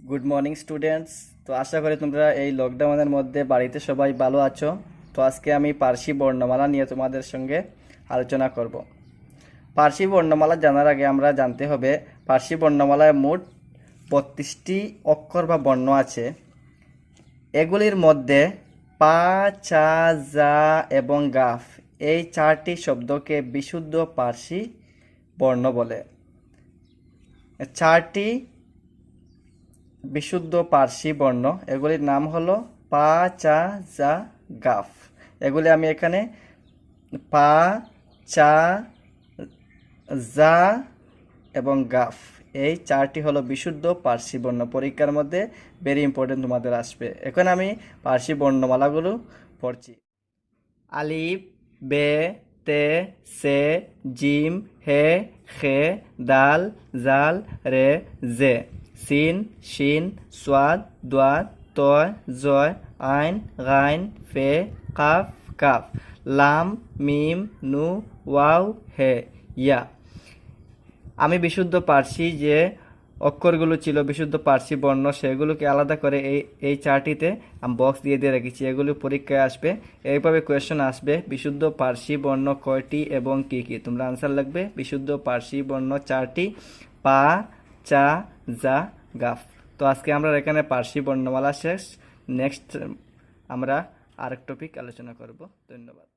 Good morning students. তো আশা করি তোমরা এই লকডাউনের মধ্যে বাড়িতে সবাই ভালো আছো। তো আজকে আমি পার্সি বর্ণমালা নিয়ে তোমাদের সঙ্গে আলোচনা করব। পার্সি বর্ণমালা জানার আগে আমরা জানতে হবে পার্সি বর্ণমালায় মোট 32টি অক্ষর বা বর্ণ আছে। এগুলির মধ্যে পা, চা, জা এবং গাফ এই 4টি শব্দকে বিশুদ্ধ পার্সি বর্ণ বলে। 4টি বিশুদ্ধ পার্সি বর্ণ, এগুলির নাম হলো পা, চা, জা, গাফ। এগুলি আমি এখানে পা, চা, জা এবং গাফ এই 4টি হলো বিশুদ্ধ পার্সি বর্ণ। পরীক্ষার মধ্যে ভেরি ইম্পর্টেন্ট তোমাদের আসবে। এখন আমি পার্সি বর্ণমালাগুলো পড়ছি। আলিফ, বে, তে, সে, জিম, হে, খে, দাল, জাল, রে, জে, সিন, শিন, সোয়াদ, দোয়াদ, তয়, জয়, আইন, গাইন, ফে, কাফ, কাফ, লাম, মিম, নু, ওয়াও, হে, ইয়া। আমি বিশুদ্ধ পার্সি যে অক্ষরগুলো ছিল, বিশুদ্ধ পার্সি বর্ণ, সেগুলোকে আলাদা করে এই 4টিতে আমি বক্স দিয়ে রেখেছি। এগুলো পরীক্ষায় আসবে, এইভাবে কোয়েশ্চেন আসবে। বিশুদ্ধ পার্সি বর্ণ কয়টি এবং কি কি? তোমরা আনসার লিখবে বিশুদ্ধ পার্সি বর্ণ 4টি, পা, চা, জা, গাফ। তো আজকে আমরা এখানে পার্সি বর্ণমালা শেষ। নেক্সট আমরা আরেক টপিক আলোচনা করব। ধন্যবাদ।